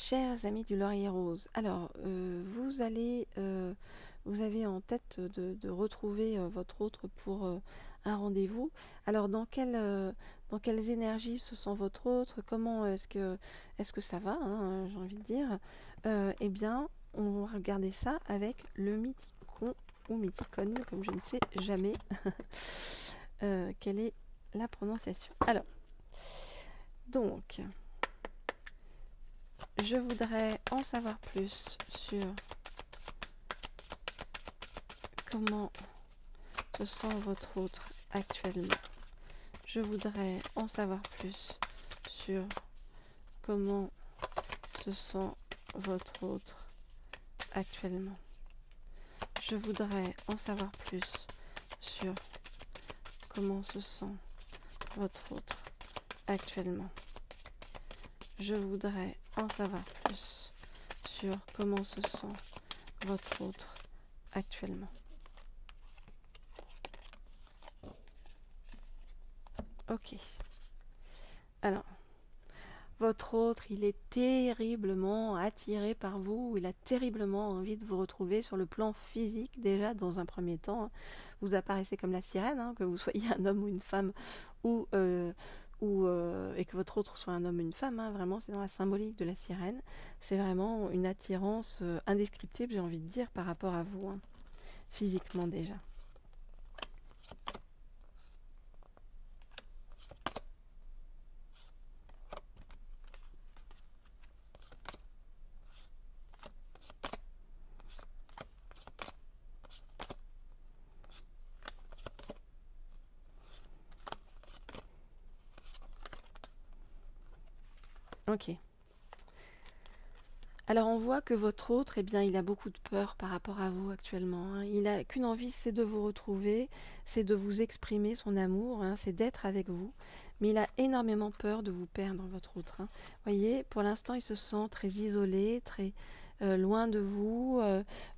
Chers amis du Laurier Rose, alors vous avez en tête de retrouver votre autre pour un rendez-vous. Alors dans quelles énergies se sent votre autre? Comment est-ce que ça va, hein, j'ai envie de dire. Eh bien, on va regarder ça avec le mythicon ou mythicone, comme je ne sais jamais quelle est la prononciation. Alors, donc. Je voudrais en savoir plus sur comment se sent votre autre actuellement. Je voudrais en savoir plus sur comment se sent votre autre actuellement. Je voudrais en savoir plus sur comment se sent votre autre actuellement. Je voudrais en savoir plus sur comment se sent votre autre actuellement. Ok. Alors, votre autre, il est terriblement attiré par vous, il a terriblement envie de vous retrouver sur le plan physique déjà dans un premier temps. Vous apparaissez comme la sirène, hein, que vous soyez un homme ou une femme, et que votre autre soit un homme ou une femme, hein, vraiment c'est dans la symbolique de la sirène. C'est vraiment une attirance indescriptible, j'ai envie de dire, par rapport à vous, hein, physiquement déjà. Ok. Alors on voit que votre autre, eh bien, il a beaucoup de peur par rapport à vous actuellement, hein. Il n'a qu'une envie, c'est de vous retrouver, c'est de vous exprimer son amour, hein, c'est d'être avec vous. Mais il a énormément peur de vous perdre, votre autre, hein. Voyez, pour l'instant, il se sent très isolé, très loin de vous,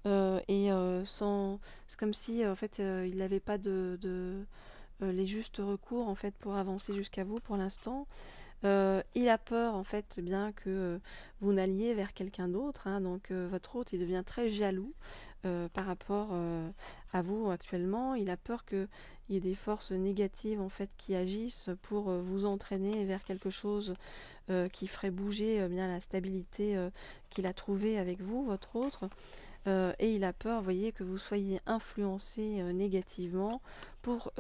sans. C'est comme si, en fait, il n'avait pas les justes recours, en fait, pour avancer jusqu'à vous pour l'instant. Il a peur en fait bien que vous n'alliez vers quelqu'un d'autre, hein, donc votre hôte il devient très jaloux par rapport à vous actuellement. Il a peur qu'il y ait des forces négatives en fait qui agissent pour vous entraîner vers quelque chose qui ferait bouger bien la stabilité qu'il a trouvée avec vous, votre autre. Et il a peur, vous voyez, que vous soyez influencé négativement pour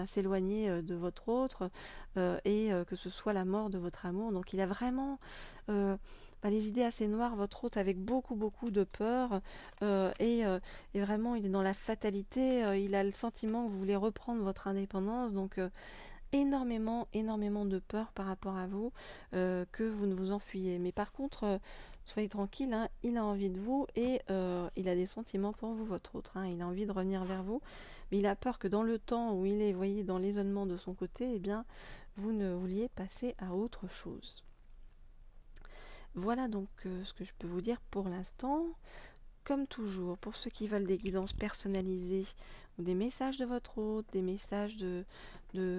s'éloigner de votre autre et que ce soit la mort de votre amour. Donc il a vraiment les idées assez noires, votre autre, avec beaucoup beaucoup de peur et vraiment il est dans la fatalité. Il a le sentiment que vous voulez reprendre votre indépendance. Donc énormément de peur par rapport à vous, que vous ne vous enfuyez. Mais par contre, soyez tranquille, hein, il a envie de vous et il a des sentiments pour vous, votre autre, hein. Il a envie de revenir vers vous, mais il a peur que dans le temps où il est, vous voyez, dans l'isolement de son côté, eh bien, vous ne vouliez passer à autre chose. Voilà donc ce que je peux vous dire pour l'instant. Comme toujours, pour ceux qui veulent des guidances personnalisées ou des messages de votre hôte, des messages de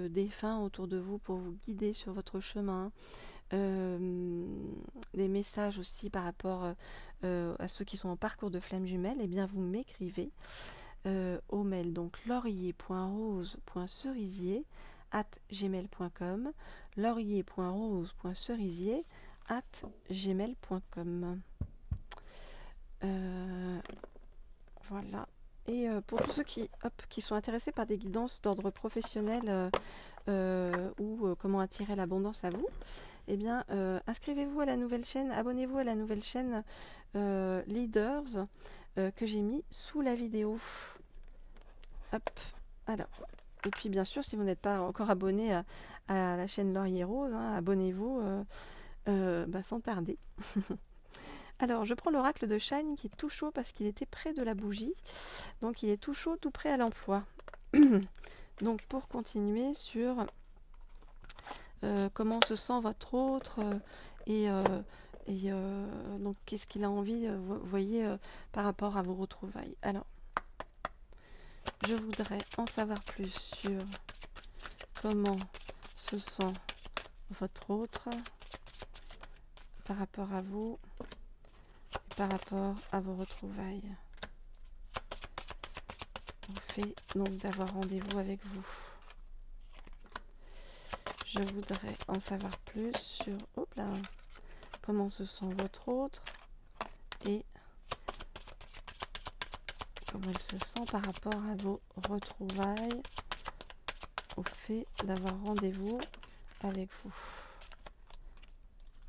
défunts autour de vous pour vous guider sur votre chemin, des messages aussi par rapport à ceux qui sont en parcours de flamme jumelle, eh bien vous m'écrivez au mail donc laurier.rose.cerisier@gmail.com, laurier.rose.cerisier@gmail.com. Voilà. Et pour tous ceux qui sont intéressés par des guidances d'ordre professionnel ou comment attirer l'abondance à vous, eh bien, inscrivez-vous à la nouvelle chaîne, abonnez-vous à la nouvelle chaîne Leaders que j'ai mis sous la vidéo. Hop, alors. Et puis, bien sûr, si vous n'êtes pas encore abonné à la chaîne Laurier Rose, hein, abonnez-vous sans tarder. Alors, je prends l'oracle de Shine qui est tout chaud parce qu'il était près de la bougie. Donc, il est tout chaud, tout prêt à l'emploi. Donc, pour continuer sur comment se sent votre autre donc, qu'est-ce qu'il a envie, vous voyez, par rapport à vos retrouvailles. Alors, je voudrais en savoir plus sur comment se sent votre autre. par rapport à vous, par rapport à vos retrouvailles. Au fait donc d'avoir rendez-vous avec vous. Je voudrais en savoir plus sur comment se sent votre autre et comment il se sent par rapport à vos retrouvailles, au fait d'avoir rendez-vous avec vous.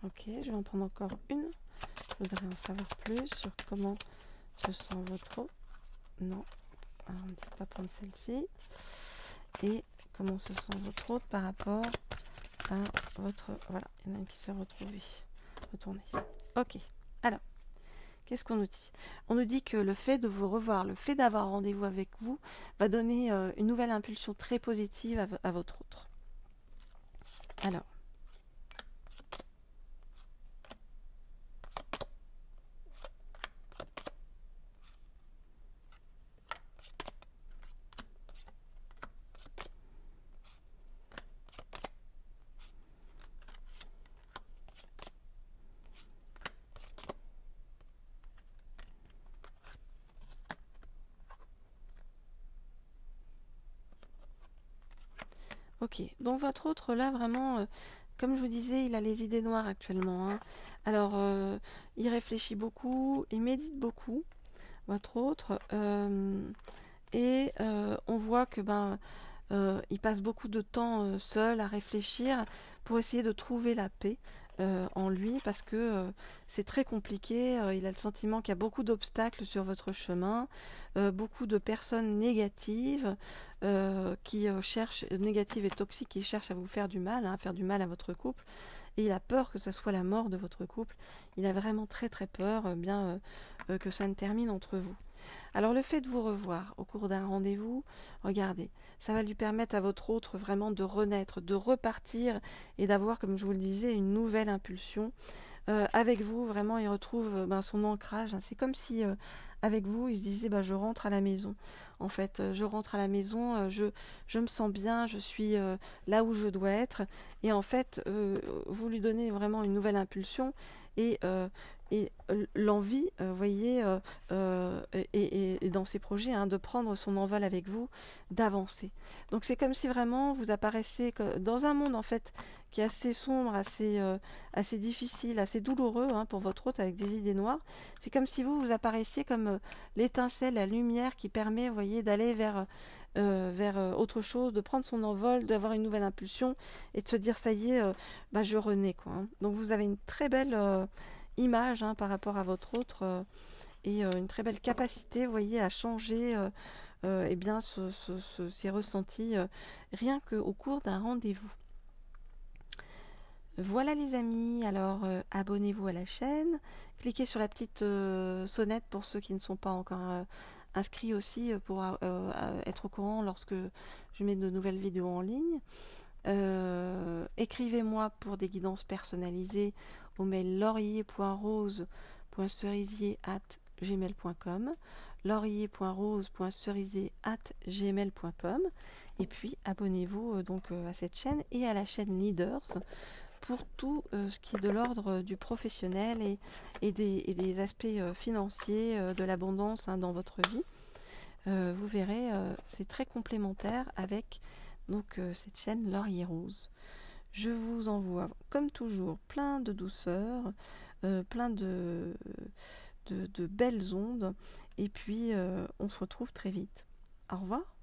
Ok, je vais en prendre encore une. Je voudrais en savoir plus sur comment se sent votre autre. Non, alors on ne dit pas prendre celle-ci. Et comment se sent votre autre par rapport à votre... Voilà, il y en a une qui s'est retrouvée. Retournez. Ok, alors, qu'est-ce qu'on nous dit? On nous dit que le fait de vous revoir, le fait d'avoir rendez-vous avec vous, va donner une nouvelle impulsion très positive à votre autre. Alors, ok, donc votre autre là vraiment, comme je vous disais, il a les idées noires actuellement. Hein. Alors, il réfléchit beaucoup, il médite beaucoup, votre autre, et on voit que il passe beaucoup de temps seul à réfléchir pour essayer de trouver la paix en lui parce que c'est très compliqué. Il a le sentiment qu'il y a beaucoup d'obstacles sur votre chemin, beaucoup de personnes négatives qui cherchent, négatives et toxiques, qui cherchent à vous faire du mal, à faire du mal à votre couple. Et il a peur que ce soit la mort de votre couple. Il a vraiment très très peur que ça ne termine entre vous. Alors le fait de vous revoir au cours d'un rendez-vous, regardez, ça va lui permettre à votre autre vraiment de renaître, de repartir et d'avoir, comme je vous le disais, une nouvelle impulsion. Avec vous, vraiment, il retrouve son ancrage. Hein. C'est comme si, avec vous, il se disait, je rentre à la maison. En fait, je rentre à la maison, je me sens bien, je suis là où je dois être. Et en fait, vous lui donnez vraiment une nouvelle impulsion et l'envie, voyez, et dans ses projets, hein, de prendre son envol avec vous, d'avancer. Donc c'est comme si vraiment vous apparaissiez dans un monde en fait qui est assez sombre, assez difficile, assez douloureux hein, pour votre autre avec des idées noires. C'est comme si vous apparaissiez comme l'étincelle, la lumière qui permet, vous voyez, d'aller vers autre chose, de prendre son envol, d'avoir une nouvelle impulsion et de se dire ça y est, je renais quoi. Hein. Donc vous avez une très belle image hein, par rapport à votre autre et une très belle capacité, vous voyez, à changer ces ressentis rien qu'au cours d'un rendez-vous. Voilà les amis, alors abonnez-vous à la chaîne, cliquez sur la petite sonnette pour ceux qui ne sont pas encore inscrits aussi pour être au courant lorsque je mets de nouvelles vidéos en ligne. Écrivez-moi pour des guidances personnalisées au mail laurier.rose.cerisier@gmail.com laurier.rose.cerisier@gmail.com et puis abonnez-vous à cette chaîne et à la chaîne Leaders pour tout ce qui est de l'ordre du professionnel et des aspects financiers, de l'abondance hein, dans votre vie. Vous verrez, c'est très complémentaire avec cette chaîne Laurier Rose. Je vous envoie, comme toujours, plein de douceur, plein de belles ondes, et puis on se retrouve très vite. Au revoir.